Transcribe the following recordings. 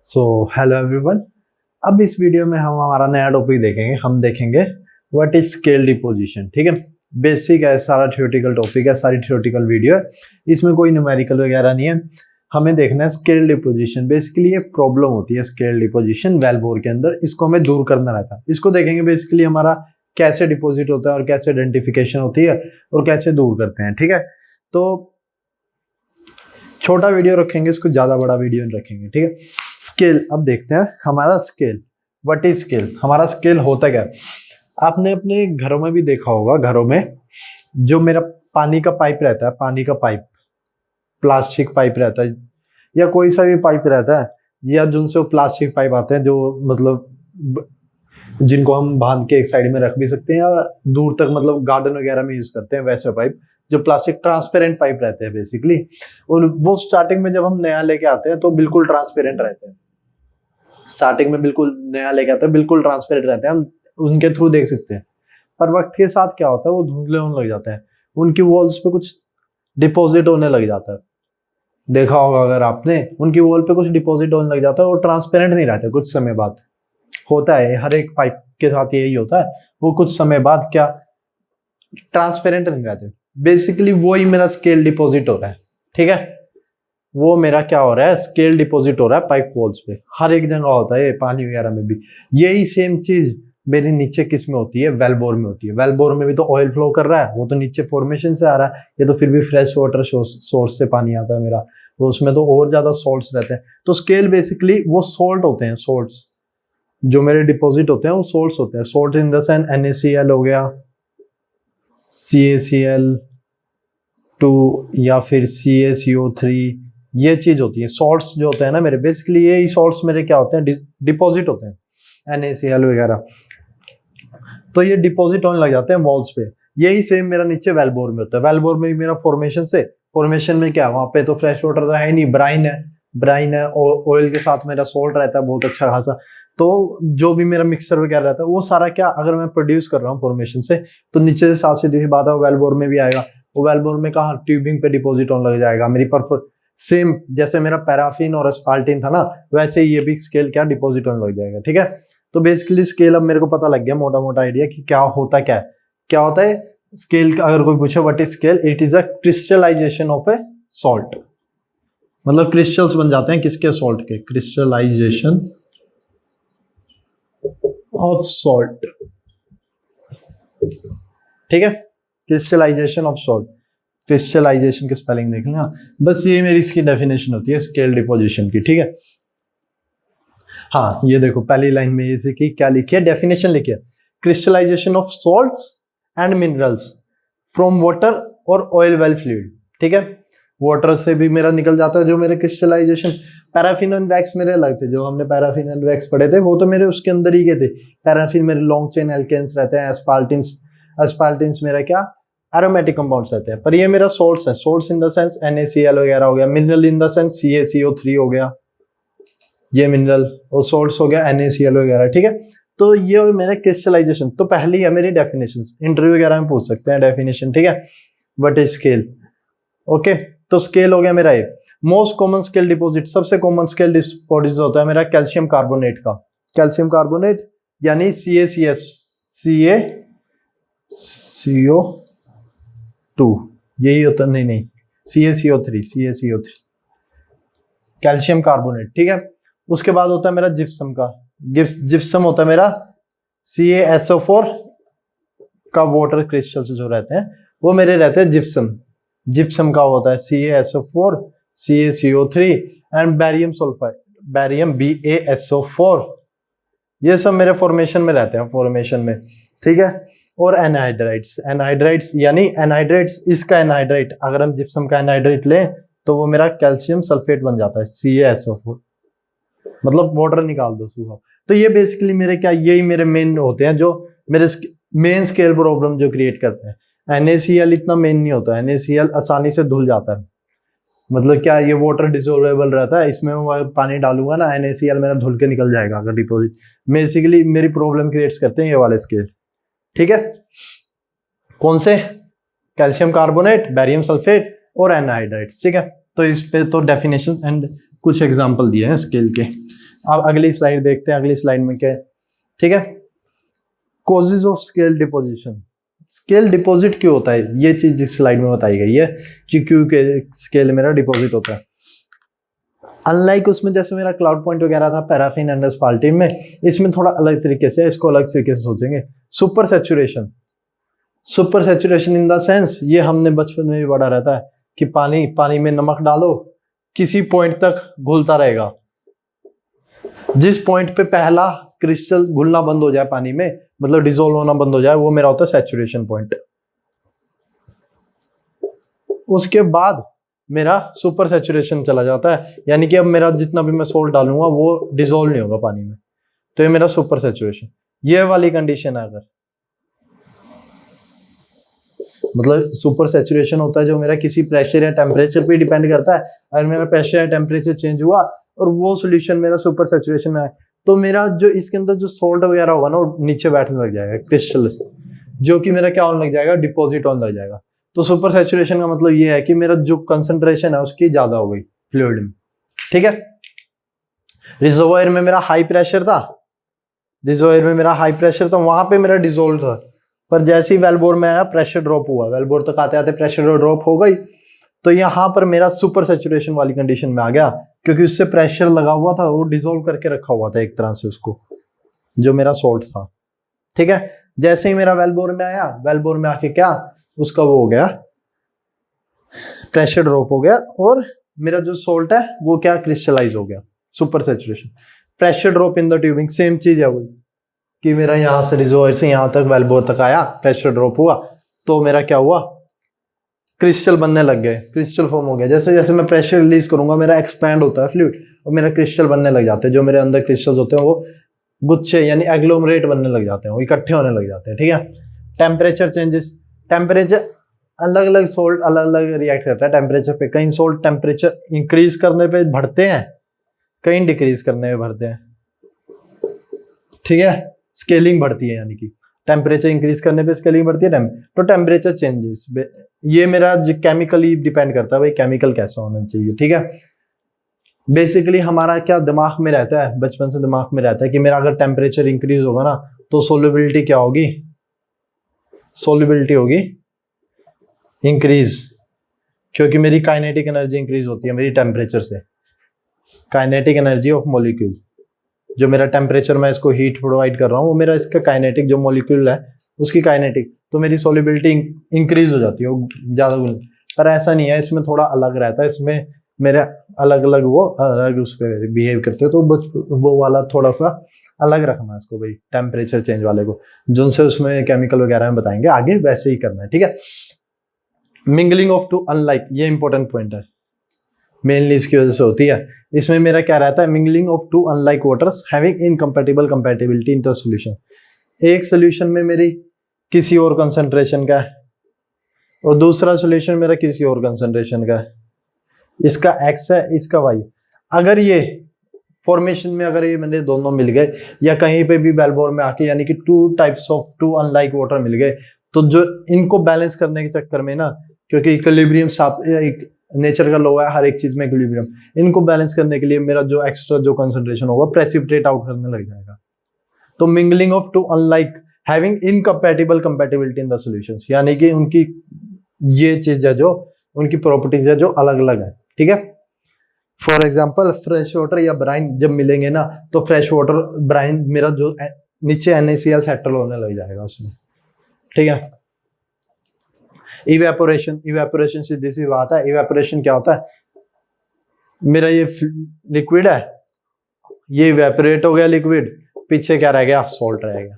So hello everyone. अब इस video में हम हमारा नया टॉपिक देखेंगे। हम देखेंगे व्हाट इज स्केल डिपोजिशन। ठीक है, बेसिक है, सारा थ्योरेटिकल टॉपिक है, सारी थ्योरेटिकल वीडियो है, इसमें कोई न्यूमेरिकल वगैरह नहीं है। हमें देखना है स्केल डिपोजिशन। बेसिकली एक प्रॉब्लम होती है स्केल डिपोजिशन वेल बोर के अंदर, इसको हमें दूर करना रहता है। इसको देखेंगे बेसिकली हमारा कैसे डिपोजिट होता है और कैसे आइडेंटिफिकेशन होती है और कैसे दूर करते हैं। ठीक है, तो छोटा वीडियो रखेंगे, इसको ज्यादा बड़ा वीडियो रखेंगे। ठीक है, स्केल अब देखते हैं हमारा स्केल। What is scale? हमारा स्केल होता क्या है? आपने अपने घरों में भी देखा होगा, घरों में जो मेरा पानी का पाइप रहता है, पानी का पाइप, प्लास्टिक पाइप रहता है या कोई सा भी पाइप रहता है, या जिनसे वो प्लास्टिक पाइप आते हैं जो मतलब जिनको हम बांध के एक साइड में रख भी सकते हैं या दूर तक मतलब गार्डन वगैरह में यूज करते हैं, वैसे पाइप जो प्लास्टिक ट्रांसपेरेंट पाइप रहते हैं बेसिकली। और वो स्टार्टिंग में जब हम नया लेके आते हैं तो बिल्कुल ट्रांसपेरेंट रहते हैं। स्टार्टिंग में बिल्कुल नया लेके आते हैं, बिल्कुल ट्रांसपेरेंट रहते हैं, हम उनके थ्रू देख सकते हैं। पर वक्त के साथ क्या होता है, वो धुंधले होने लग जाते हैं, उनकी वॉल्स पे कुछ डिपॉजिट होने लग जाता है। देखा होगा अगर आपने, उनकी वॉल पे कुछ डिपॉजिट होने लग जाता है और ट्रांसपेरेंट नहीं रहते। कुछ समय बाद होता है, हर एक पाइप के साथ यही होता है, वो कुछ समय बाद क्या ट्रांसपेरेंट नहीं रहते। बेसिकली वही मेरा स्केल डिपॉजिट हो रहा है। ठीक है, वो मेरा क्या हो रहा है, स्केल डिपॉजिट हो रहा है पाइप वॉल्स पे। हर एक जगह होता है, पानी वगैरह में भी। यही सेम चीज मेरी नीचे किस में होती है, वेलबोर में होती है। वेलबोर में भी तो ऑयल फ्लो कर रहा है, वो तो नीचे फॉर्मेशन से आ रहा है, ये तो फिर भी फ्रेश वाटर सोर्स से पानी आता है मेरा, तो उसमें तो और ज्यादा सॉल्ट्स रहते हैं। तो स्केल बेसिकली वो सॉल्ट होते हैं, सॉल्ट्स जो मेरे डिपॉजिट होते हैं वो सॉल्ट्स होते हैं। Salt in the sense NaCl हो गया, CaCl2 या फिर CaCO3, ये चीज होती है। सॉल्ट्स जो होते हैं ना मेरे, बेसिकली ये सॉल्ट्स मेरे क्या होते हैं, डिपॉजिट होते हैं, NaCl वगैरह। तो ये डिपॉजिट होने लग जाते हैं वॉल्स पे। यही सेम मेरा नीचे वेलबोर में होता है। वेलबोर में भी मेरा फॉर्मेशन में क्या, वहां पे तो फ्रेश वाटर तो है नहीं, ब्राइन है और ऑयल के साथ मेरा सॉल्ट रहता है बहुत अच्छा खासा। तो जो भी मेरा मिक्सचर वगैरह रहता है वो सारा क्या, अगर मैं प्रोड्यूस कर रहा हूँ फॉर्मेशन से, तो नीचे से साथ सीधी बात है वेलबोर में भी आएगा। वो वेलबोर में कहाँ, ट्यूबिंग पे डिपॉजिट होने लग जाएगा मेरी सेम जैसे मेरा पैराफिन और एस्पाल्टिन था ना, वैसे ये भी स्केल क्या डिपॉजिट होने लग जाएगा। ठीक है, तो बेसिकली स्केल अब मेरे को पता लग गया मोटा मोटा आइडिया कि क्या होता है स्केल। अगर कोई पूछे what is scale, it is a crystallization of a salt. मतलब क्रिस्टल्स बन जाते हैं किसके, सॉल्ट के, क्रिस्टलाइजेशन ऑफ सॉल्ट। ठीक है, क्रिस्टलाइजेशन ऑफ सॉल्ट, क्रिस्टलाइजेशन की स्पेलिंग देख लेना। बस ये मेरी इसकी डेफिनेशन होती है स्केल डिपोजिशन की। ठीक है, हाँ ये देखो पहली लाइन में ये की क्या लिखी है, डेफिनेशन लिखी है, crystallization of salts and minerals from water और ऑयल वेल फ्लूइड। ठीक है, वाटर से भी मेरा निकल जाता है जो मेरे क्रिस्टलाइजेशन। पैराफिन एंड वैक्स मेरे अलग थे, जो हमने पैराफिन एंड वैक्स पढ़े थे वो तो मेरे उसके अंदर ही के थे। पैराफिन मेरे लॉन्ग चेन एल्केन्स रहते हैं, एस्पाल्टिन्स मेरा क्या एरोमेटिक कंपाउंड्स रहते हैं। पर ये मेरा सोर्स है, source in the sense NaCl वगैरह हो गया, mineral in the sense CaCO3 हो गया, ये मिनरल, और सोर्स हो गया NaCl वगैरह। ठीक है, तो ये मेरा क्रिस्टलाइजेशन। तो पहली है मेरी डेफिनेशंस, इंटरव्यू वगैरह में पूछ सकते हैं डेफिनेशन। ठीक है, व्हाट इज स्केल। ओके, तो स्केल हो गया मेरा ये। मोस्ट कॉमन स्केल डिपॉजिट, सबसे कॉमन स्केल डिपॉजिट होता है मेरा कैल्शियम कार्बोनेट का। कैल्शियम कार्बोनेट यानी CaCO2, यही होता, नहीं CaCO3 कैल्शियम कार्बोनेट। ठीक है, उसके बाद होता है मेरा जिप्सम का, जिप्सम होता है मेरा CaSO4 का वाटर क्रिस्टल्स जो रहते हैं वो मेरे रहते हैं जिप्सम का होता है CaSO4, CaCO3 and barium sulphide, barium BaSO4, ये सब मेरे फॉर्मेशन में रहते हैं, फॉर्मेशन में। ठीक है, और एनहाइड्राइट्स यानी एनहाइड्राइट्स, इसका एनहाइड्राइट अगर हम जिप्सम का एनहाइड्राइट लें तो वो मेरा कैल्शियम सल्फेट बन जाता है CaSO4, मतलब वाटर निकाल दो सूखा। तो ये बेसिकली मेरे क्या, यही मेरे मेन होते हैं जो मेरे मेन स्केल प्रॉब्लम जो क्रिएट करते हैं। NaCl इतना मेन नहीं होता, NaCl आसानी से धुल जाता है, मतलब क्या ये वाटर डिसोल्वेबल रहता है, इसमें मैं पानी डालूंगा ना NaCl मेरा धुल के निकल जाएगा अगर डिपोजिट। बेसिकली मेरी प्रॉब्लम क्रिएट्स करते हैं ये वाले स्केल। ठीक है, कौन से, कैल्शियम कार्बोनेट, बैरियम सल्फेट और एनहाइड्राइट्स। ठीक है, तो इस पे तो डेफिनेशन एंड कुछ एग्जांपल दिए हैं स्केल के। अब अगली स्लाइड देखते हैं, अगली स्लाइड में क्या है, ठीक है। Causes of scale deposition, scale deposit क्यों होता है, ये चीज इस स्लाइड में बताई गई है कि क्यों के स्केल मेरा डिपॉजिट होता है। अनलाइक उसमें जैसे मेरा क्लाउड पॉइंट वगैरह था पैराफिन एंड स्पाल्टीन में, इसमें थोड़ा अलग तरीके से, इसको अलग तरीके से सोचेंगे। Super saturation, super saturation in the sense, ये हमने बचपन में भी पढ़ा रहता है कि पानी में नमक डालो, किसी पॉइंट तक घुलता रहेगा, जिस पॉइंट पे पहला क्रिस्टल घुलना बंद हो जाए पानी में, मतलब डिसॉल्व होना बंद हो जाए, वो मेरा होता है सैचुरेशन पॉइंट। उसके बाद मेरा सुपर सैचुरेशन चला जाता है, यानी कि अब मेरा जितना भी मैं सोल्ट डालूंगा वो डिसॉल्व नहीं होगा पानी में, तो ये मेरा सुपर सैचुरेशन। ये वाली कंडीशन है, अगर मतलब सुपर सैचुरेशन होता है जो मेरा किसी प्रेशर या टेम्परेचर पे डिपेंड करता है। अगर मेरा प्रेशर या टेम्परेचर चेंज हुआ और वो सॉल्यूशन मेरा सुपर सैचुरेशन में आए, तो मेरा जो इसके अंदर जो सोल्ट वगैरह होगा ना, वो नीचे बैठने लग जाएगा क्रिस्टल, जो कि मेरा क्या होने लग जाएगा, डिपॉजिट होने लग जाएगा। तो सुपर सैचुरेशन का मतलब ये है कि मेरा जो कंसंट्रेशन है उसकी ज्यादा हो गई फ्लूइड में, ठीक है। रिजर्वायर में मेरा हाई प्रेशर था, रिजर्वायर में मेरा हाई प्रेशर था, वहां पे मेरा डिसॉल्व था, पर जैसे ही वेलबोर में आया प्रेशर ड्रॉप हुआ, वेलबोर तक आते आते प्रेशर ड्रॉप हो गई, तो यहाँ पर मेरा सुपर सैचुरेशन वाली कंडीशन में आ गया, क्योंकि उससे प्रेशर लगा हुआ था, वो डिसॉल्व करके रखा हुआ था एक तरह से उसको, जो मेरा सोल्ट था, ठीक है। जैसे ही मेरा वेलबोर में आया, वेलबोर में आके क्या उसका वो हो गया, प्रेशर ड्रॉप हो गया, और मेरा जो सोल्ट है वो क्या क्रिस्टलाइज हो गया, super saturation. Pressure drop in the tubing, same चीज है वही, कि मेरा यहाँ से रिजर्वायर से यहाँ तक वेलबोर तक आया, प्रेशर ड्रॉप हुआ, तो मेरा क्या हुआ, क्रिस्टल बनने लग गए, क्रिस्टल फॉर्म हो गया। जैसे जैसे मैं प्रेशर रिलीज करूंगा मेरा एक्सपैंड होता है फ्लूइड, और मेरा क्रिस्टल बनने लग जाते हैं, जो मेरे अंदर क्रिस्टल्स होते हैं वो गुच्छे यानी एग्लोमरेट बनने लग जाते हैं, वो इकट्ठे होने लग जाते हैं, ठीक है। टेम्परेचर चेंजेस, टेम्परेचर अलग अलग सोल्ट अलग अलग रिएक्ट करता है टेम्परेचर पे। कई सोल्ट टेम्परेचर इंक्रीज करने पे बढ़ते हैं, कहीं डिक्रीज करने में बढ़ते हैं, ठीक है। स्केलिंग बढ़ती है, यानी कि टेम्परेचर इंक्रीज करने पे स्केलिंग बढ़ती है। तो टेम्परेचर चेंजेस, ये मेरा केमिकली डिपेंड करता है, भाई केमिकल कैसा होना चाहिए, ठीक है। बेसिकली हमारा क्या दिमाग में रहता है, बचपन से दिमाग में रहता है कि मेरा अगर टेम्परेचर इंक्रीज होगा ना, तो सोल्युबिलिटी क्या होगी, सोल्युबिलिटी होगी इंक्रीज, क्योंकि मेरी काइनेटिक एनर्जी इंक्रीज होती है मेरी टेम्परेचर से। काइनेटिक एनर्जी ऑफ मॉलिक्यूल, जो मेरा टेम्परेचर मैं इसको हीट प्रोवाइड कर रहा हूँ, वो मेरा इसका काइनेटिक जो मॉलिक्यूल है उसकी काइनेटिक, तो मेरी सोल्युबिलिटी इंक्रीज हो जाती है, वो ज्यादा। पर ऐसा नहीं है, इसमें थोड़ा अलग रहता है, इसमें मेरे अलग अलग वो अलग उस पर बिहेव करते हैं, तो वो वाला थोड़ा सा अलग रखना है इसको भाई, टेम्परेचर चेंज वाले को, जो उनसे उसमें केमिकल वगैरह में बताएंगे आगे, वैसे ही करना है, ठीक है। मिंगलिंग ऑफ टू अनलाइक, ये इंपॉर्टेंट पॉइंट है, मेनली इसकी वजह से होती है। इसमें मेरा क्या रहता है, mingling of two unlike waters having incompatible compatibility in the solution. एक सॉल्यूशन में मेरी किसी और कंसंट्रेशन का है, और दूसरा सॉल्यूशन मेरा किसी और कंसंट्रेशन का है, इसका एक्स है इसका वाई। अगर ये फॉर्मेशन में अगर ये मैंने दोनों मिल गए, या कहीं पे भी वेलबोर में आके, यानी कि two types of two unlike water मिल गए, तो जो इनको बैलेंस करने के चक्कर में ना, क्योंकि इक्विलिब्रियम एक नेचर का लॉ है हर एक चीज में इक्विलिब्रियम, इनको बैलेंस करने के लिए मेरा जो एक्स्ट्रा जो कंसंट्रेशन होगा प्रेसिपिटेट आउट करने लग जाएगा। तो mingling of two unlike having incompatible compatibility in the solutions, यानी कि उनकी ये चीज है जो उनकी प्रॉपर्टीज है जो अलग अलग है, ठीक है। फॉर एग्जाम्पल फ्रेश वाटर या ब्राइन जब मिलेंगे ना, तो फ्रेश वाटर ब्राइन मेरा जो नीचे NaCl सेटल होने लग जाएगा उसमें, ठीक है। इवेपोरेशन, इवेपोरेशन सीधी सी बात है, इवेपोरेशन क्या होता है, मेरा ये लिक्विड है, ये इवेपोरेट हो गया लिक्विड, पीछे क्या रह गया, सॉल्ट रह गया,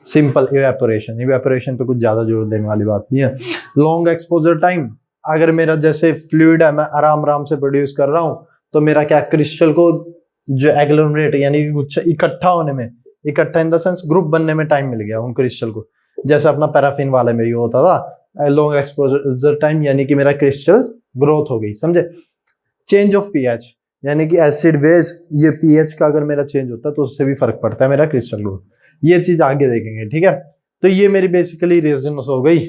सिंपल इवेपोरेशन। इवेपोरेशन पे कुछ ज्यादा जोर देने वाली बात नहीं है। लॉन्ग एक्सपोजर टाइम, अगर मेरा जैसे फ्लूइड है मैं आराम आराम से प्रोड्यूस कर रहा हूं, तो मेरा क्या क्रिस्टल को जो एग्लोमरेट यानी इकट्ठा होने में, इकट्ठा इन द सेंस ग्रुप बनने में टाइम मिल गया उन क्रिस्टल को, जैसे अपना पैराफिन वाले में ये होता था लॉन्ग एक्सपोजर टाइम, यानी कि मेरा क्रिस्टल ग्रोथ हो गई, समझे। चेंज ऑफ पीएच, यानी कि एसिड बेस, ये पीएच का अगर मेरा चेंज होता है तो उससे भी फर्क पड़ता है मेरा क्रिस्टल ग्रोथ, ये चीज आगे देखेंगे, ठीक है। तो ये मेरी बेसिकली रीजन हो गई।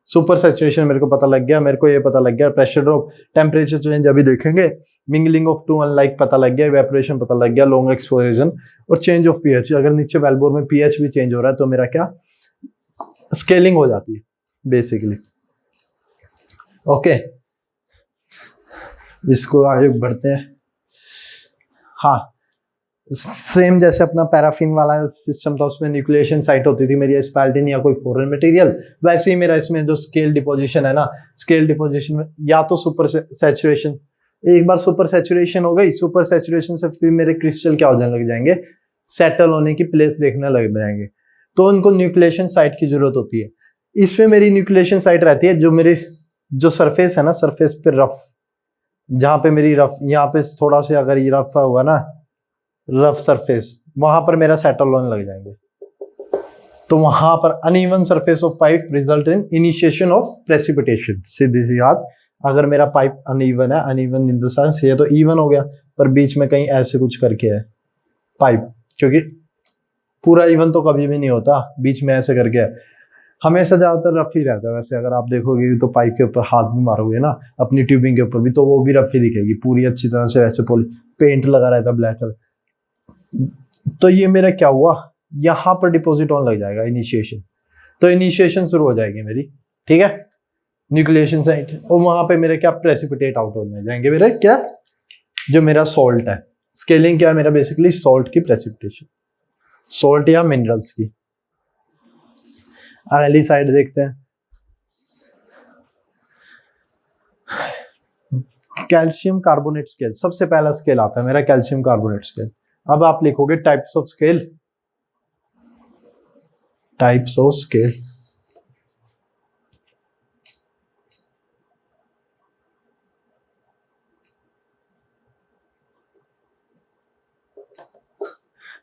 सुपर सैचुरेशन मेरे को पता लग गया, मेरे को ये पता लग गया, प्रेशर ड्रॉप, टेम्परेचर चेंज अभी देखेंगे, मिंगलिंग ऑफ टू अनलाइक पता लग गया, इवेपोरेशन पता लग गया, लॉन्ग एक्सपोजर और चेंज ऑफ पीएच। अगर नीचे वेलबोर में पीएच भी चेंज हो रहा है तो मेरा क्या स्केलिंग हो जाती है बेसिकली। ओके, इसको आगे बढ़ते हैं। हाँ, सेम जैसे अपना पैराफिन वाला सिस्टम था, उसमें न्यूक्लिएशन साइट होती थी मेरी स्पाल्टिन या कोई फॉरेन मटेरियल, वैसे ही मेरा इसमें जो स्केल डिपोजिशन है ना, स्केल डिपोजिशन में या तो सुपर सैचुरेशन, एक बार सुपर सैचुरेशन हो गई, सुपर सैचुरेशन से फिर मेरे क्रिस्टल क्या हो जाने लग जाएंगे, सेटल होने की प्लेस देखने लग जाएंगे, तो उनको न्यूक्लिएशन साइट की जरूरत होती है। इसमें मेरी न्यूक्लिएशन साइट रहती है जो मेरे जो सरफेस है ना, सरफेस पे रफ, जहां पे मेरी रफ, यहाँ पे थोड़ा सा अगर ये रफ हुआ ना, रफ सरफेस, वहां पर मेरा सेटल होने लग जाएंगे। तो वहां पर uneven surface of pipe result in initiation of precipitation. सीधी सी बात, अगर मेरा पाइप अनइवन है, अनइवन इन द सेंस ये तो इवन हो गया पर बीच में कहीं ऐसे कुछ करके है पाइप, क्योंकि पूरा इवन तो कभी भी नहीं होता, बीच में ऐसे करके है, हमेशा ज्यादातर रफ ही रहता है। वैसे अगर आप देखोगे तो पाइप के ऊपर हाथ भी मारोगे ना अपनी ट्यूबिंग के ऊपर भी, तो वो भी रफ ही दिखेगी पूरी अच्छी तरह से, वैसे पेंट लगा रहता है ब्लैक कलर। तो ये मेरा क्या हुआ, यहां पर डिपॉजिट होने लग जाएगा इनिशिएशन, तो इनिशिएशन शुरू हो जाएगी मेरी, ठीक है, न्यूक्लिएशन साइट, और वहां पे मेरे क्या प्रेसिपिटेट आउट होने जाएंगे मेरे क्या, जो मेरा सॉल्ट है। स्केलिंग क्या है मेरा, बेसिकली सॉल्ट की प्रेसिपिटेशन, सॉल्ट या मिनरल्स की। अगली साइड देखते हैं, कैल्शियम कार्बोनेट स्केल। सबसे पहला स्केल आता है मेरा कैल्शियम कार्बोनेट स्केल। अब आप लिखोगे types of scale, types of scale,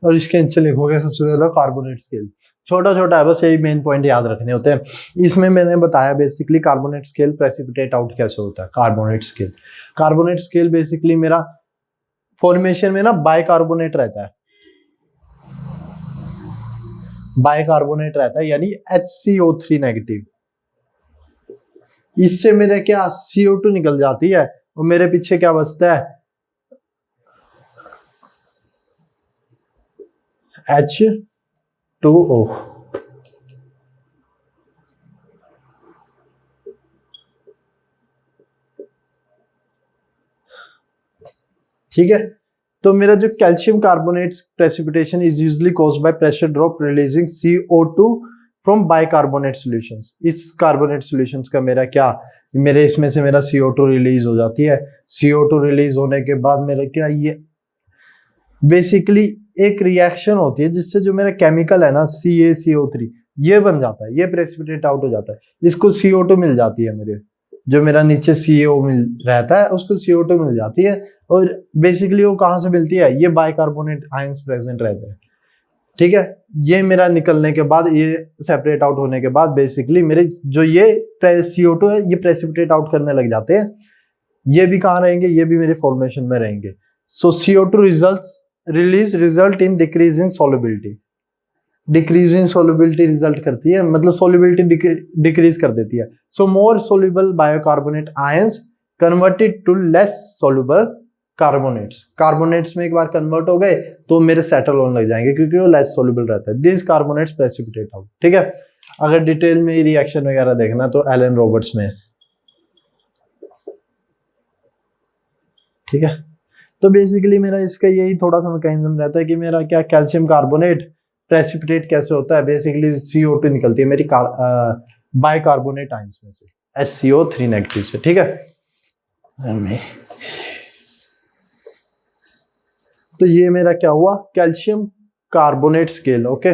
और इसके नीचे लिखोगे सबसे पहला कार्बोनेट स्केल। छोटा छोटा है, बस यही मेन पॉइंट याद रखने होते हैं। इसमें मैंने बताया basically carbonate scale precipitate out कैसे होता है। Carbonate scale, carbonate scale basically मेरा फॉर्मेशन में ना बाइकार्बोनेट रहता है, बाइकार्बोनेट रहता है यानी HCO3 नेगेटिव। इससे मेरे क्या CO2 निकल जाती है और मेरे पीछे क्या बचता है, H2O। ठीक है, तो मेरा जो calcium carbonate precipitation is usually caused by pressure drop releasing CO2 from bicarbonate solutions. इस कार्बोनेट सॉल्यूशंस का मेरा क्या, मेरे इसमें से मेरा CO2 रिलीज हो जाती है। CO2 रिलीज होने के बाद मेरा क्या, ये बेसिकली एक रिएक्शन होती है जिससे जो मेरा केमिकल है ना CaCO3 ये बन जाता है, ये प्रेसिपिटेट आउट हो जाता है। इसको CO2 मिल जाती है, मेरे जो मेरा नीचे CO मिल रहता है उसको CO2 मिल जाती है। और बेसिकली वो कहाँ से मिलती है, ये बाइकार्बोनेट आयंस प्रेजेंट रहते हैं, ठीक है। ये मेरा निकलने के बाद, ये सेपरेट आउट होने के बाद बेसिकली मेरे जो ये CO2 है ये प्रेसिपिटेट आउट करने लग जाते हैं। ये भी कहाँ रहेंगे, ये भी मेरे फॉर्मेशन में रहेंगे। So CO2 result in decrease in solubility, decrease in solubility result करती है, मतलब सॉल्युबिलिटी डिक्रीज कर देती है। So more soluble bicarbonate ions converted to less soluble carbonates. Carbonates में एक बार कन्वर्ट हो गए तो मेरे सेटल होने लग जाएंगे क्योंकि वो लेस सोल्यूबल रहता है। दिस कार्बोनेट्स प्रेसिपिटेट आउट, ठीक है। अगर डिटेल में रिएक्शन वगैरह देखना तो एलन रॉबर्ट्स में, ठीक है। तो बेसिकली मेरा इसका यही थोड़ा सा मैकेनिज्म रहता है कि मेरा क्या कैल्शियम कार्बोनेट प्रेसिपिटेट कैसे होता है। बेसिकली CO2 निकलती है मेरी बाइकार्बोनेट आयंस में से, HCO3 नेगेटिव से, ठीक है। तो ये मेरा क्या हुआ, कैल्शियम कार्बोनेट स्केल, ओके।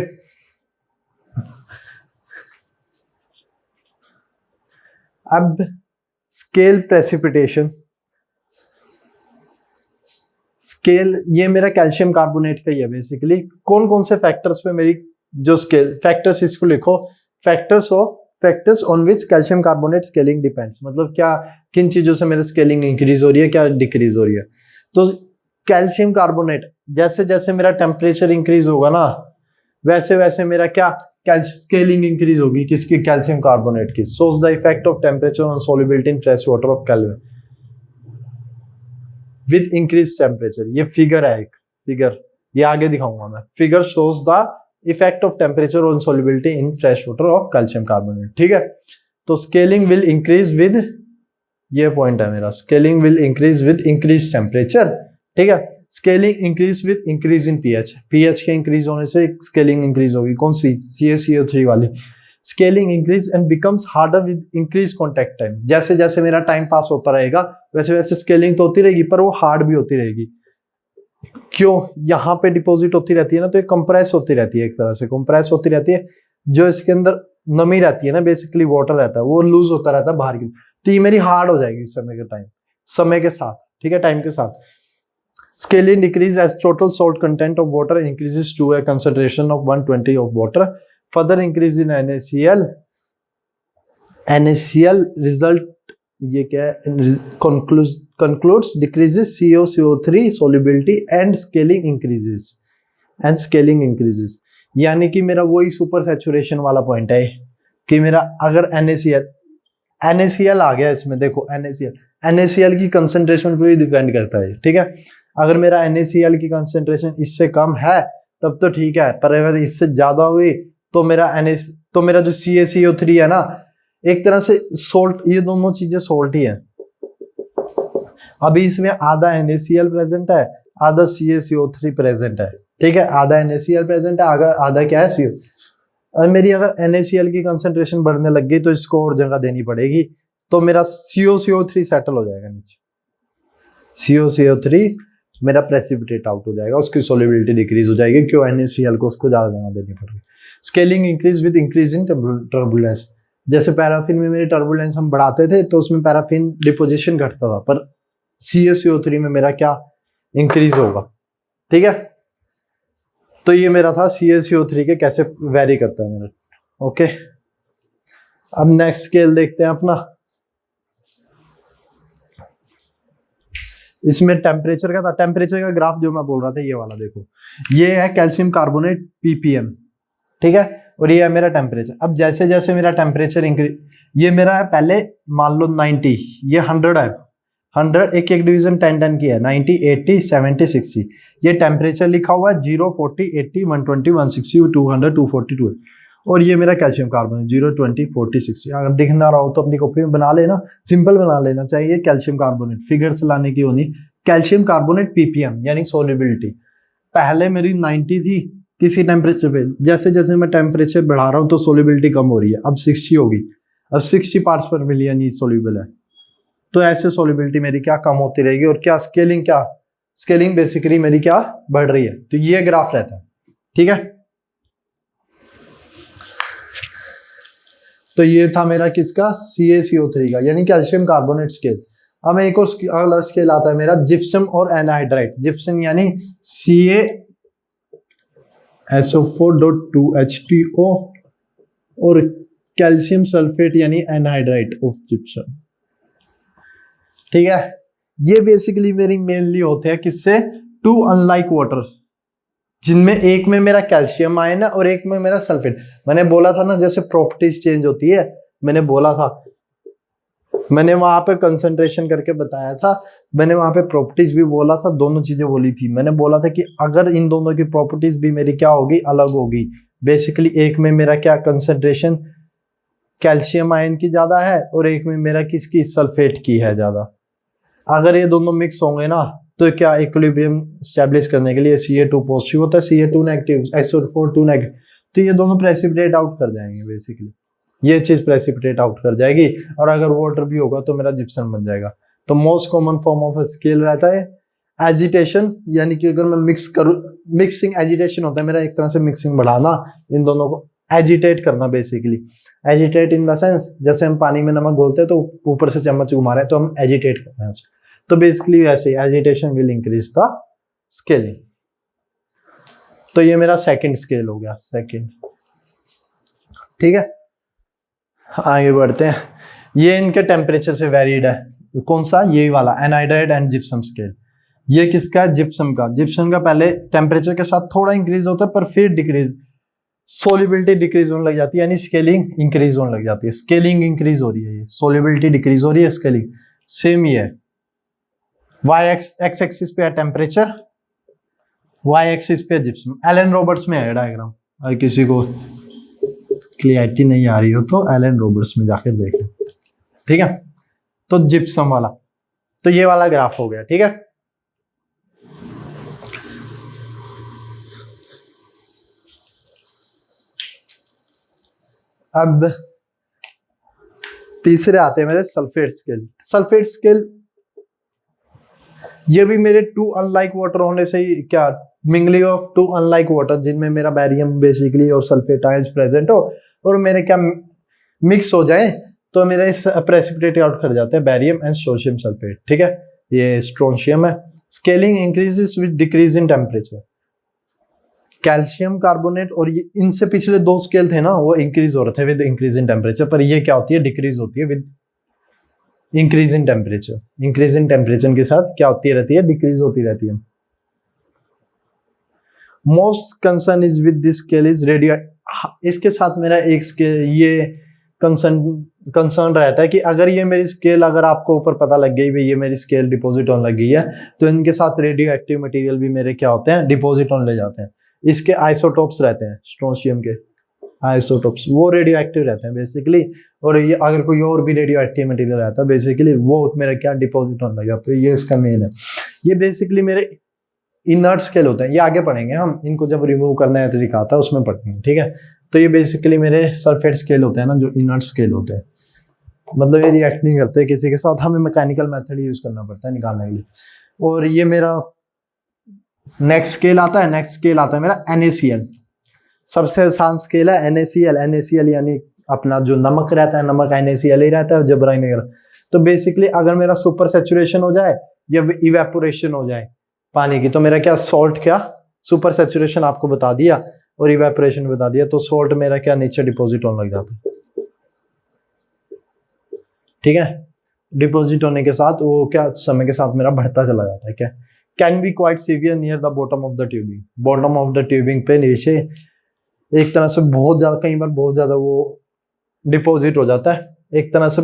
अब स्केल प्रेसिपिटेशन स्केल, ये मेरा कैल्शियम कार्बोनेट का ही है बेसिकली। कौन कौन से फैक्टर्स पे मेरी जो स्केल फैक्टर्स, इसको लिखो factors on which calcium carbonate scaling depends, मतलब क्या किन चीजों से मेरा स्केलिंग इंक्रीज हो रही है, क्या डिक्रीज हो रही है। तो कैल्शियम कार्बोनेट जैसे जैसे मेरा टेम्परेचर इंक्रीज होगा ना वैसे वैसे मेरा क्या स्केलिंग इंक्रीज होगी, किसकी, कैल्शियम कार्बोनेट की। Shows the effect of temperature on solubility in fresh water of kelvin. With increase temperature. ये फिगर है, एक फिगर, ये आगे दिखाऊंगा मैं। Figure shows the effect of temperature on solubility in fresh water of calcium carbonate. ठीक है, तो स्केलिंग विल इंक्रीज विद, ये पॉइंट है मेरा, scaling will increase with increase temperature. ठीक है, scaling increase with increase in pH, pH के increase होने से स्केलिंग इंक्रीज होगी। कौन सी? CaCO3 वाली। Scaling increase and becomes harder with increase contact time. जैसे जैसे मेरा टाइम पास होता रहेगा वैसे वैसे स्केलिंग तो होती रहेगी, पर वो हार्ड भी होती रहेगी। क्यों? यहाँ पे डिपॉजिट होती रहती है ना, तो ये कंप्रेस होती रहती है, एक तरह से कंप्रेस होती रहती है। जो इसके अंदर नमी रहती है ना, बेसिकली वाटर रहता है, वो लूज होता रहता है बाहर की, तो ये मेरी हार्ड हो जाएगी समय के साथ। ठीक है, टाइम के साथ। Scaling decrease as total salt content of water increases to a concentration of 120 of water. Further increase in NaCl result, ये क्या है? Concludes decreases CaCO3 solubility and scaling increases. यानी कि मेरा वही सुपर सैचुरेशन वाला पॉइंट है कि मेरा अगर NaCl आ गया इसमें, देखो NaCl की कंसंट्रेशन पे भी डिपेंड करता है। ठीक है, अगर मेरा NaCl की कंसंट्रेशन इससे कम है तब तो ठीक है, पर अगर इससे ज्यादा हुई तो मेरा जो CaCO3 है ना, एक तरह से सोल्ट, ये दोनों चीजें सोल्ट ही है। अभी इसमें आधा NaCl प्रेजेंट है, आधा CaCO3 प्रेजेंट है। ठीक है, आधा NaCl प्रेजेंट है, आधा क्या है? CO। और मेरी अगर NaCl की कंसंट्रेशन बढ़ने लग गई तो इसको और जगह देनी पड़ेगी, तो मेरा CaCO3 सेटल हो जाएगा नीचे। CaCO3 मेरा प्रेसिपिटेट आउट हो जाएगा, उसकी सोल्युबिलिटी डिक्रीज हो जाएगी। क्यों? NaCl को उसको ज्यादा जगह देनी पड़ेगी। Scaling increase with increase in turbulence. जैसे पैराफिन में मेरी टर्बुलेंस हम बढ़ाते थे तो उसमें पैराफिन डिपोजिशन घटता था, पर CaCO3 में मेरा क्या इंक्रीज होगा। ठीक है, तो ये मेरा था CaCO3 के कैसे वेरी करता है मेरा। ओके, अब नेक्स्ट स्केल देखते हैं अपना। इसमें टेम्परेचर का था, टेम्परेचर का ग्राफ जो मैं बोल रहा था ये वाला देखो, ये है कैल्शियम कार्बोनेट ppm। ठीक है, और ये है मेरा टेम्परेचर। अब जैसे जैसे मेरा टेम्परेचर इंक्रीज, ये मेरा है पहले मान लो 90, ये 100 है, 100 एक एक डिवीजन 10 की है, 90 80 70 60। ये टेम्परेचर लिखा हुआ है 0 40 80 120 160 200 242 है। और ये मेरा कैल्शियम कार्बोनेट 0 20 40 60। अगर दिख ना रहा हो तो अपनी कॉपी में बना लेना, सिंपल बना लेना चाहिए। कैल्शियम कार्बोनेट फिगर से लाने की होनी, कैल्शियम कार्बोनेट ppm यानी सोल्युबिलिटी। पहले मेरी 90 थी किसी टेम्परेचर पे, जैसे जैसे मैं टेम्परेचर बढ़ा रहा हूँ तो सोल्युबिलिटी कम हो रही है, अब 60 होगी, अब 60 पार्ट्स पर मिलियन ही सोल्यूबल है। तो ऐसे सोल्युबिलिटी मेरी क्या कम होती रहेगी, और क्या स्केलिंग बेसिकली मेरी क्या बढ़ रही है। तो ये ग्राफ रहता है। ठीक है, तो ये था मेरा किसका? CaCO3 का, यानी कैल्शियम कार्बोनेट स्केल। अब एक और अगला स्केल आता है मेरा जिप्सम और एनहाइड्राइट। जिप्सम यानी CaSO4.2H2O और कैल्शियम सल्फेट यानी एनहाइड्राइट ऑफ जिप्सम। ठीक है, ये बेसिकली मेरी मेनली होते हैं किससे? टू अनलाइक वाटर, जिनमें एक में मेरा कैल्शियम आयन है और एक में मेरा सल्फेट। मैंने बोला था ना जैसे प्रॉपर्टीज चेंज होती है, मैंने बोला था, मैंने वहां पर कंसंट्रेशन करके बताया था, मैंने वहां पे प्रॉपर्टीज भी बोला था, दोनों चीजें बोली थी। मैंने बोला था कि अगर इन दोनों की प्रॉपर्टीज भी मेरी क्या होगी, अलग होगी। बेसिकली एक में मेरा क्या कंसंट्रेशन कैल्शियम आयन की ज्यादा है और एक में मेरा किसकी, सल्फेट की है ज्यादा। अगर ये दोनों मिक्स होंगे ना तो क्या इक्विलिब्रियम स्टैब्लिश करने के लिए Ca2 पॉजिटिव होता है, Ca2 नेगेटिव, SO4 2 नेगेटिव, तो ये दोनों प्रेसिपिटेट आउट कर जाएंगे। बेसिकली ये चीज प्रेसिपिटेट आउट कर जाएगी, और अगर वाटर भी होगा तो मेरा जिप्सम बन जाएगा। तो most common form of scale रहता है एजिटेशन, यानी कि अगर मैं मिक्स करूं, मिक्सिंग एजिटेशन होता है मेरा, एक तरह से मिक्सिंग बढ़ाना, इन दोनों को एजिटेट करना। Basically agitate in the sense जैसे हम पानी में नमक घोलते हैं तो ऊपर से चम्मच घुमा रहे हैं तो हम एजिटेट करते हैं उसको। तो बेसिकली ऐसे agitation will increase the scaling. तो ये मेरा सेकंड स्केल हो गया, सेकंड। ठीक है, आगे बढ़ते हैं। ये इनके टेम्परेचर से वेरीड है। कौन सा? ये वाला एनहाइड्राइट एंड जिप्सम स्केल। ये किसका है? जिप्सम का। जिप्सम का पहले टेम्परेचर के साथ थोड़ा इंक्रीज होता है पर फिर डिक्रीज, सोल्युबिलिटी डिक्रीज होने लग जाती है, यानी स्केलिंग इंक्रीज होने लग जाती है। स्केलिंग इंक्रीज हो रही है, ये सोल्युबिलिटी डिक्रीज हो रही है, स्केलिंग सेम ही है। वाई एक्स एक्सिस पे है टेम्परेचर, वाई एक्सिस पे जिप्सम। एलन रॉबर्ट्स में है डायग्राम, अगर किसी को क्लियरिटी नहीं आ रही हो तो एलन रॉबर्ट्स में जाकर देख लो, ठीक है। तो जिप्सम वाला, तो ये वाला ग्राफ हो गया, ठीक है। अब तीसरे आते हैं मेरे सल्फेट स्केल। सल्फेट स्केल ये भी मेरे टू अनलाइक वाटर होने से ही, क्या mingling of two unlike water जिनमें मेरा बैरियम बेसिकली और सल्फेट आयंस प्रेजेंट हो और मेरे क्या मिक्स हो जाए तो मेरे प्रेसिपिटेट आउट कर जाते हैं बैरियम एंड सोडियम सल्फेट, ठीक है। ये स्ट्रोंशियम है। Scaling increases with decrease in temperature. Calcium carbonate और ये इनसे पिछले दो स्केल थे ना, वो इंक्रीज हो रहे थे विद इंक्रीज इन टेम्परेचर, पर ये क्या होती है, डिक्रीज होती है with increase in temperature. Increase in temperature के साथ क्या होती रहती है, डिक्रीज होती रहती है। Most concern is with this scale is radio. इसके साथ मेरा एक स्केल ये कंसर्न रहता है कि अगर ये मेरी स्केल, अगर आपको ऊपर पता लग गई भाई ये मेरी स्केल डिपॉजिट होने लग गई है, तो इनके साथ रेडियो एक्टिव मटेरियल भी मेरे क्या होते हैं, डिपॉजिट होने ले जाते हैं। इसके आइसोटोप्स रहते हैं, स्ट्रोंशियम के आइसोटोप्स, वो रेडियो एक्टिव रहते हैं बेसिकली। और ये अगर कोई और भी रेडियो एक्टिव मटेरियल रहता है बेसिकली, वो मेरा क्या डिपॉजिट होने लग जाता है। ये इसका मेन है। ये बेसिकली मेरे इनर्ट स्केल होते हैं, ये आगे पढ़ेंगे हम, इनको जब रिमूव करना है तरीका आता है उसमें पढ़ेंगे, ठीक है। तो ये बेसिकली मेरे सल्फेट स्केल होते हैं ना, जो इनर्ट स्केल होते हैं, मतलब ये रिएक्ट नहीं करते किसी के साथ, हमें मैकेनिकल मेथड यूज करना पड़ता है निकालने के लिए। और ये मेरा नेक्स्ट स्केल आता है, नेक्स्ट स्केल आता है मेरा NaCl। सबसे आसान स्केल है NaCl। NaCl यानी अपना जो नमक रहता है, नमक NaCl ही रहता है जब ब्राइन वगैरह। तो बेसिकली अगर मेरा सुपर सैचुरेशन हो जाए या इवेपोरेशन हो जाए पानी की, तो मेरा क्या सॉल्ट, क्या सुपर सैचुरेशन आपको बता दिया और इवेपोरेशन बता दिया, तो सॉल्ट मेरा क्या नीचे डिपॉजिट होने लग जाता है, ठीक है। डिपॉजिट होने के साथ वो क्या समय के साथ मेरा बढ़ता चला जाता है, क्या can be quite severe near the bottom of the tubing. Bottom of the tubing पे नीचे एक तरह से बहुत ज्यादा, कई बार बहुत ज्यादा वो डिपॉजिट हो जाता है, एक तरह से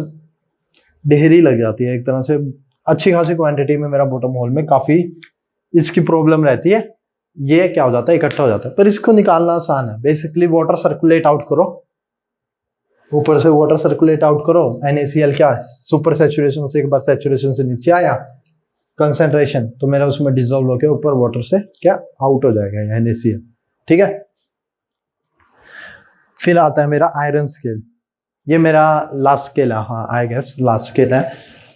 ढेरी लग जाती है, एक तरह से अच्छी खासी क्वांटिटी में मेरा बॉटम होल में काफी इसकी प्रॉब्लम रहती है। ये क्या हो जाता है, इकट्ठा हो जाता है, पर इसको निकालना आसान है। बेसिकली वाटर सर्कुलेट आउट करो, ऊपर से वाटर सर्कुलेट आउट करो। NaCl क्या सुपर सैचुरेशन से एक बार सैचुरेशन से नीचे आया कंसंट्रेशन, तो मेरा उसमें डिसॉल्व होकर ऊपर वाटर से क्या आउट हो जाएगा NaCl, ठीक है। फिर आता है मेरा आयरन स्केल। ये मेरा लास्ट स्केल है, हाँ आई गेस लास्ट स्केल है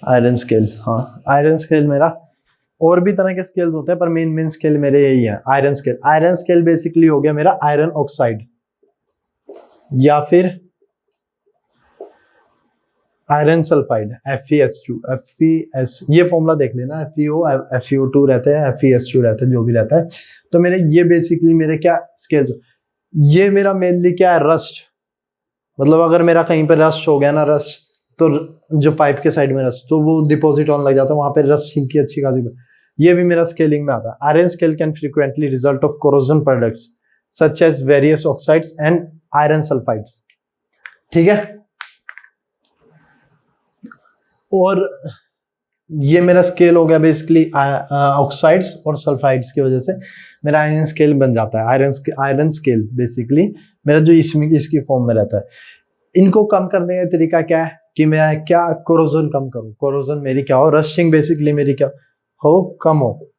आयरन स्केल। हाँ आयरन स्केल मेरा, और भी तरह के स्केल्स होते हैं पर मेन स्केल मेरे यही है, iron scale. Iron scale basically हो गया मेरा आयरन ऑक्साइड या फिर आयरन सल्फाइड, FeS2 FeS, ये फॉर्मूला देख लेना, FeO FeO2 रहते हैं, FeS2 रहते हैं, जो भी रहता है। तो मेरे ये बेसिकली मेरे क्या स्केल्स, ये मेरा मेनली क्या है, रस्ट। मतलब अगर मेरा कहीं पर रस्ट हो गया ना, रस्ट तो जो पाइप के साइड में रस्ट, तो वो डिपॉजिट होने लग जाता है वहां पे रस्ट की अच्छी खासी, ये भी मेरा स्केलिंग में आता है। Iron scale can frequently result of corrosion products such as various oxides and iron sulphides, ठीक है। और ये मेरा स्केल हो गया बेसिकली ऑक्साइड्स और सल्फाइड्स की वजह से मेरा आयरन स्केल बन जाता है। आयरन स्केल बेसिकली मेरा जो इसमें इसकी फॉर्म में रहता है। इनको कम करने का तरीका क्या है कि मैं क्या कोरोजन कम करूं, कोरोजन मेरी क्या हो, रस्टिंग बेसिकली मेरी क्या हो, कम हो।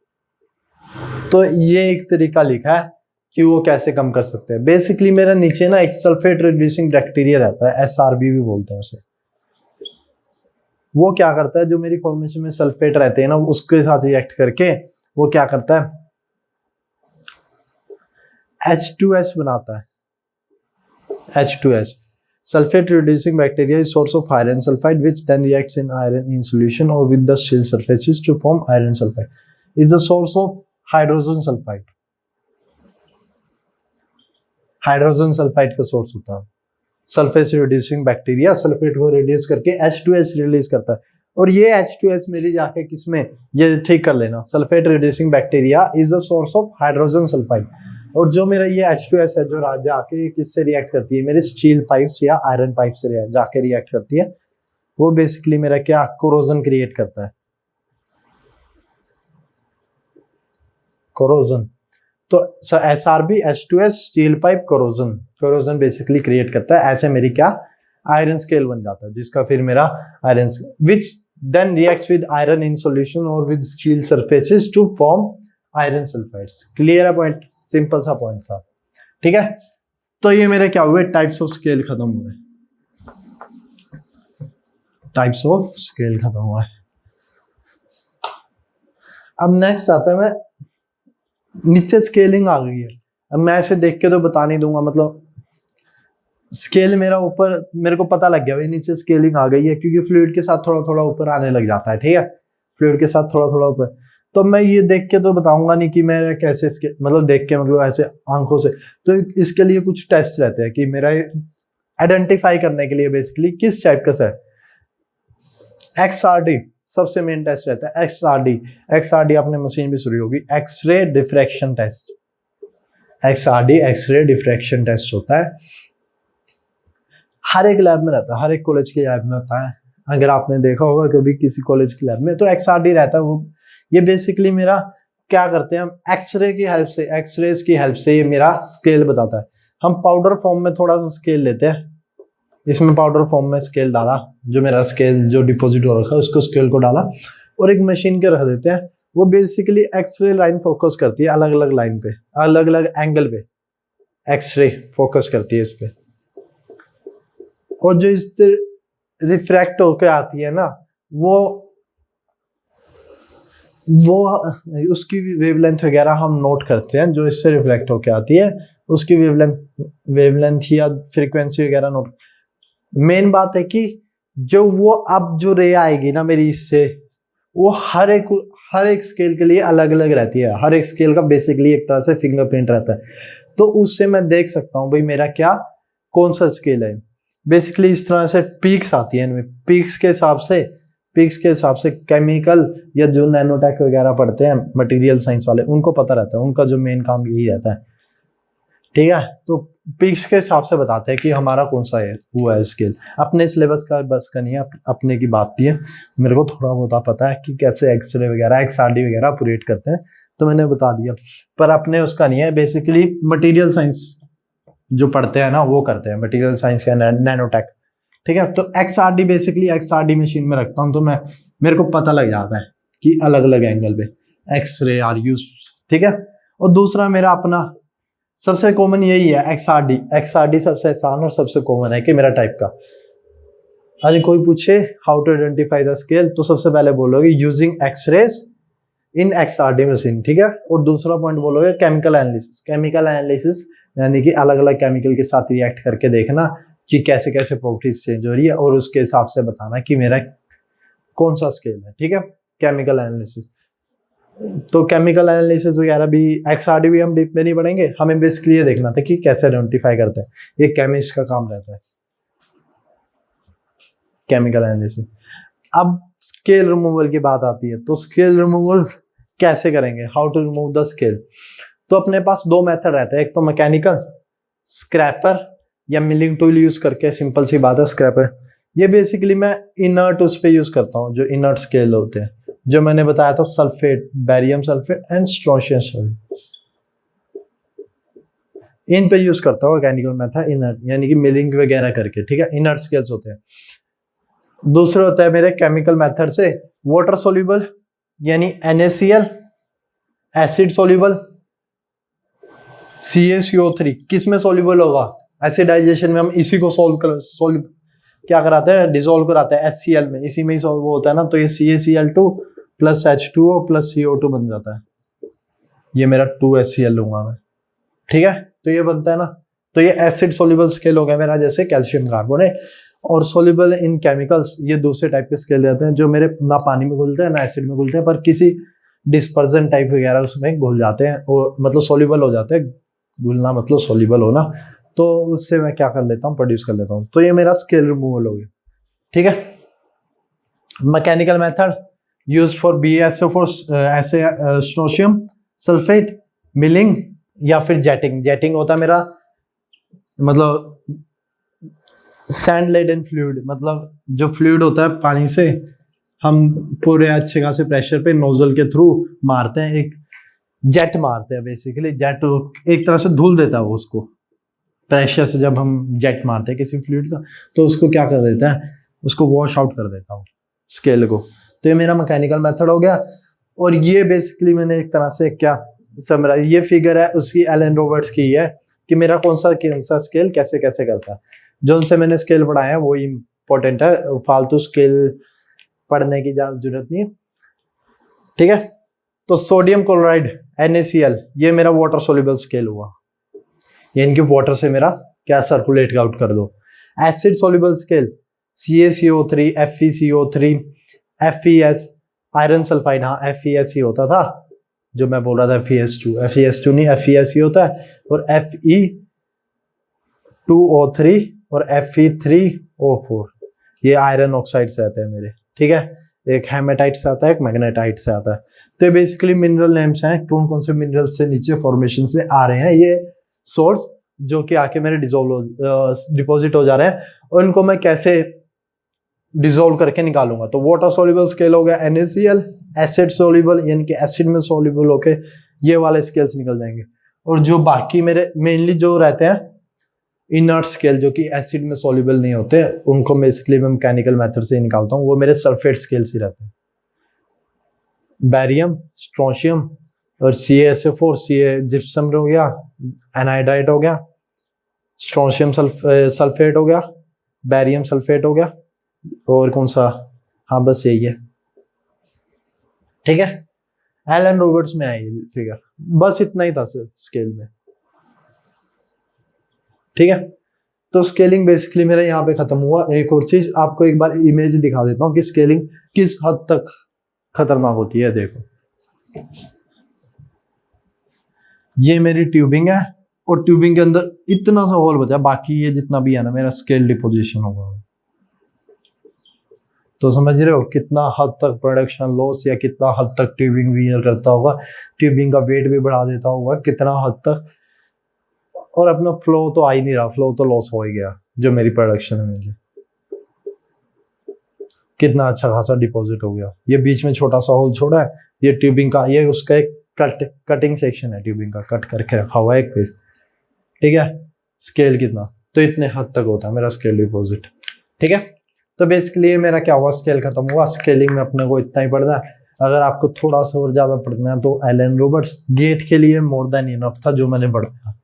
तो ये एक तरीका लिखा है कि वो कैसे कम कर सकते हैं। बेसिकली मेरा नीचे ना एक सल्फेट रिड्यूसिंग बैक्टीरिया रहता है, SRB भी बोलते हैं उसे। वो क्या करता है, जो मेरी फॉर्मेशन में सल्फेट रहते हैं ना, उसके साथ रिएक्ट करके वो क्या करता है, H2S बनाता है, H2S। Sulfate reducing bacteria is source of iron sulfide which then reacts in iron in solution or with the still surfaces to form iron sulfide. Is the source of hydrogen sulfide. Hydrogen sulphide का source होता है। Sulphate reducing bacteria sulphate को reduce करके H2S release करता है, और ये H2S मेरी जाके किसमें, ये ठीक कर लेना, sulphate reducing bacteria is the source of hydrogen sulphide. और जो मेरा ये H2S है जो जाके किससे रिएक्ट करती है, मेरे स्टील पाइप्स या आयरन पाइप से जाके रिएक्ट करती है, वो बेसिकली मेरा क्या कोरोजन क्रिएट करता है। कोरोजन। तो SRB H2S steel pipe corrosion basically create करता है। ऐसे मेरी क्या आयरन स्केल बन जाता है, जिसका फिर मेरा iron which then reacts with iron in solution और with steel surfaces to form iron sulphides. Clear है पॉइंट? सिंपल सा पॉइंट था, ठीक है। तो ये मेरे क्या हुए, टाइप्स ऑफ स्केल खत्म हुए, टाइप्स ऑफ स्केल खत्म हुआ है। अब नेक्स्ट आता है, मैं नीचे स्केलिंग आ गई है। अब मैं ऐसे देख के तो बता नहीं दूंगा, मतलब स्केल मेरा ऊपर, मेरे को पता लग गया भाई नीचे स्केलिंग आ गई है, क्योंकि फ्लूइड के साथ थोड़ा थोड़ा ऊपर आने लग जाता है, ठीक है, फ्लूइड के साथ थोड़ा थोड़ा ऊपर। तो मैं ये देख के तो बताऊंगा नहीं कि मैं कैसे मतलब देख के, मतलब ऐसे आंखों से। तो इसके लिए कुछ टेस्ट रहते हैं कि मेरा आइडेंटिफाई करने के लिए बेसिकली किस टाइप का है। XRD सबसे मेन टेस्ट रहता है। XRD आपने मशीन भी सुनी होगी, X-ray diffraction test. XRD X-ray diffraction test होता है, हर एक लैब में रहता है, हर एक कॉलेज के लैब में होता है। अगर आपने देखा होगा कभी किसी कॉलेज की लैब में, तो XRD रहता है। वो ये बेसिकली मेरा क्या करते हैं, हम एक्सरे की हेल्प से, एक्सरेज की हेल्प से ये मेरा स्केल बताता है। हम पाउडर फॉर्म में थोड़ा सा स्केल लेते हैं, इसमें पाउडर फॉर्म में स्केल डाला, जो मेरा स्केल जो डिपॉजिट हो रखा है उसको स्केल को डाला और एक मशीन के रख देते हैं। वो बेसिकली एक्सरे लाइन फोकस करती है, अलग अलग लाइन पे, अलग अलग एंगल पे एक्सरे फोकस करती है इस पे। और जो इससे रिफ्रैक्ट होकर आती है ना, वो उसकी वेवलेंथ वगैरह हम नोट करते हैं। जो इससे रिफ्लेक्ट होकर आती है उसकी वेवलेंथ या फ्रीक्वेंसी वगैरह नोट। मेन बात है कि जो वो अब जो रे आएगी ना मेरी इससे, वो हर एक स्केल के लिए अलग अलग रहती है। हर एक स्केल का बेसिकली एक तरह से फिंगरप्रिंट रहता है, तो उससे मैं देख सकता हूँ भाई मेरा क्या कौन सा स्केल है। बेसिकली इस तरह से पीक्स आती है इनमें, पीक्स के हिसाब से केमिकल या जो नैनोटेक वगैरह पढ़ते हैं मटेरियल साइंस वाले, उनको पता रहता है, उनका जो मेन काम यही रहता है, ठीक है। तो पीक्स के हिसाब से बताते हैं कि हमारा कौन सा है हुआ है स्केल। अपने सिलेबस का बस का नहीं है, अपने की बात नहीं है। मेरे को थोड़ा बहुत पता है कि कैसे एक्सरे वगैरह XRD वगैरह ऑपरेट करते हैं, तो मैंने बता दिया, पर अपने उसका नहीं है। बेसिकली मटीरियल साइंस जो पढ़ते हैं ना वो करते हैं, मटीरियल साइंस या नैनोटेक, ठीक है। तो XRD बेसिकली XRD मशीन में रखता हूँ, तो मेरे को पता लग जाता है कि अलग अलग एंगल पे एक्सरे आर यूज, ठीक है। और दूसरा मेरा अपना सबसे कॉमन यही है XRD सबसे आसान और सबसे कॉमन है कि मेरा टाइप का। अरे कोई पूछे how to identify the scale, तो सबसे पहले बोलोगे using X-rays in XRD machine, ठीक है। और दूसरा पॉइंट बोलोगे केमिकल एनालिसिस यानी कि अलग अलग केमिकल के साथ रिएक्ट करके देखना कि कैसे कैसे प्रॉपर्टीज चेंज हो रही है, और उसके हिसाब से बताना कि मेरा कौन सा स्केल है, ठीक है। केमिकल एनालिसिस, तो केमिकल एनालिसिस वगैरह भी XRD भी हम डीप में नहीं पढ़ेंगे, हमें बेसिकली ये देखना था कि कैसे आइडेंटिफाई करते हैं, ये केमिस्ट का काम रहता है, केमिकल एनालिसिस। अब स्केल रिमूवल की बात आती है, तो स्केल रिमूवल कैसे करेंगे, how to remove the scale. तो अपने पास दो मेथड रहते हैं, एक तो मैकेनिकल स्क्रैपर या मिलिंग टूल यूज करके, सिंपल सी बात है स्क्रैपर। ये बेसिकली मैं इनर्ट उस पे यूज करता हूँ, जो इनर्ट स्केल होते हैं, जो मैंने बताया था sulphate, barium sulphate and strontium sulphate, इन पे यूज करता हूँ मैकेनिकल मेथड इनर्ट, यानी कि मिलिंग वगैरह करके, ठीक है। इनर्ट स्केल्स होते हैं। दूसरे होता है मेरे केमिकल मेथड से वाटर सोल्यूबल यानी NaCl, एसिड सोल्यूबल CaCO3। किस में सोल्यूबल होगा, एसिडाइजेशन में हम इसी को क्या कराते हैं, डिसॉल्व कराते हैं HCl में, इसी में ही वो होता है ना। तो ये CaCl2 plus H2O plus CO2 बन जाता है, ये मेरा 2HCl लूंगा मैं, ठीक है। तो ये बनता है ना, तो ये एसिड सोल्यूबल स्केल हो गया मेरा, जैसे कैल्शियम कार्बोनेट। और सोल्यूबल इन केमिकल्स, ये दूसरे टाइप के स्केल रहते हैं, जो मेरे ना पानी में घुलते हैं ना एसिड में घुलते हैं, पर किसी डिस्पर्जन टाइप वगैरह उसमें घुल जाते हैं, और मतलब सोल्यूबल हो जाते हैं, घुलना मतलब सोल्यूबल होना। तो उससे मैं क्या कर लेता हूँ, प्रोड्यूस कर लेता हूँ। तो ये मेरा स्केल रिमूवल हो गया, ठीक है। Mechanical method use for BaSO4 strontium sulphate, milling या फिर जेटिंग होता है मेरा, मतलब सैंड लेडन फ्लूइड, मतलब जो फ्लूइड होता है पानी से हम पूरे अच्छे खासे प्रेशर पे नोजल के थ्रू मारते हैं, एक जेट मारते हैं बेसिकली, जेट एक तरह से धुल देता है वो उसको, प्रेशर से जब हम जेट मारते हैं किसी फ्लूइड का तो उसको क्या कर देता है, उसको वॉश आउट कर देता हूँ स्केल को। तो ये मेरा मैकेनिकल मेथड हो गया। और ये बेसिकली मैंने एक तरह से क्या समराइज, ये फिगर है उसकी एलन रॉबर्ट्स की है कि मेरा कौन सा स्केल कैसे कैसे करता है। जो उनसे मैंने स्केल पढ़ाया है वो इम्पोर्टेंट है, फालतू स्केल पढ़ने की ज़्यादा जरूरत नहीं है, ठीक है। तो सोडियम क्लोराइड NaCl ये मेरा वाटर सोल्यूबल स्केल हुआ, ये इनके वाटर से मेरा क्या सर्कुलेट आउट कर दो। Acid soluble scale CaCO3 FeCO3 FeS iron sulphide, हाँ FeS ही होता था जो मैं बोल रहा था, FeS2 नहीं FeS ही होता है, और Fe2O3 और Fe3O4 ये आयरन ऑक्साइड से आते हैं मेरे, ठीक है। एक हेमेटाइट से आता है, एक मैग्नेटाइट से आता है। तो ये बेसिकली मिनरल नेम्स हैं, कौन कौन से मिनरल से नीचे फॉर्मेशन से आ रहे हैं ये सोर्स जो कि आके मेरे डिपॉजिट हो जा रहे हैं, और इनको मैं कैसे डिसॉल्व करके निकालूंगा। तो वाटर सोल्यूबल स्केल हो गया NaCl, एसिड सोल्यूबल यानी कि एसिड में सोल्यूबल होके ये वाले स्केल्स निकल जाएंगे। और जो बाकी मेरे मेनली जो रहते हैं इनर्ट स्केल जो कि एसिड में सोल्यूबल नहीं होते, उनको बेसिकली मैं मैकेनिकल मेथड से निकालता हूँ, वो मेरे सल्फेट स्केल्स ही रहते हैं। बैरियम, स्ट्रोंशियम और CaSO4 जिप्सम हो गया, एनाइड्राइड हो गया, स्ट्रोंशियम सल्फेट हो गया, बैरियम सल्फेट हो गया, और कौन सा, हाँ बस यही है, ठीक है। एलन रॉबर्ट्स में आई फिगर, बस इतना ही था स्केल में, ठीक है। तो स्केलिंग बेसिकली मेरा यहाँ पे खत्म हुआ। एक और चीज आपको एक बार इमेज दिखा देता हूँ कि स्केलिंग किस हद तक खतरनाक होती है। देखो ये मेरी ट्यूबिंग है, और ट्यूबिंग के अंदर इतना सा होल बचा, बाकी ये जितना भी है ना मेरा स्केल डिपोजिशन होगा। तो समझ रहे हो कितना हद तक प्रोडक्शन लॉस या कितना हद तक ट्यूबिंग वियर करता होगा, ट्यूबिंग का वेट भी बढ़ा देता होगा कितना हद तक, और अपना फ्लो तो आ ही नहीं रहा, फ्लो तो लॉस हो ही गया जो मेरी प्रोडक्शन है। मेरी कितना अच्छा खासा डिपॉजिट हो गया, ये बीच में छोटा सा होल छोड़ा है, ये ट्यूबिंग का, ये उसका एक कटिंग सेक्शन है ट्यूबिंग का, कट करके रखा हुआ है एक पीस, ठीक है। स्केल कितना, तो इतने हद तक होता है मेरा स्केल डिपॉजिट, ठीक है। तो बेसिकली मेरा क्या हुआ, स्केल खत्म हुआ। स्केलिंग में अपने को इतना ही पढ़ना है। अगर आपको थोड़ा सा और ज्यादा पढ़ना है तो एलन रॉबर्ट्स गेट के लिए मोर देन इनफ था जो मैंने पढ़ा,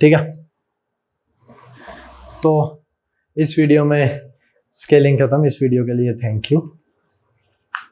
ठीक है। तो इस वीडियो में स्केलिंग खत्म। इस वीडियो के लिए थैंक यू।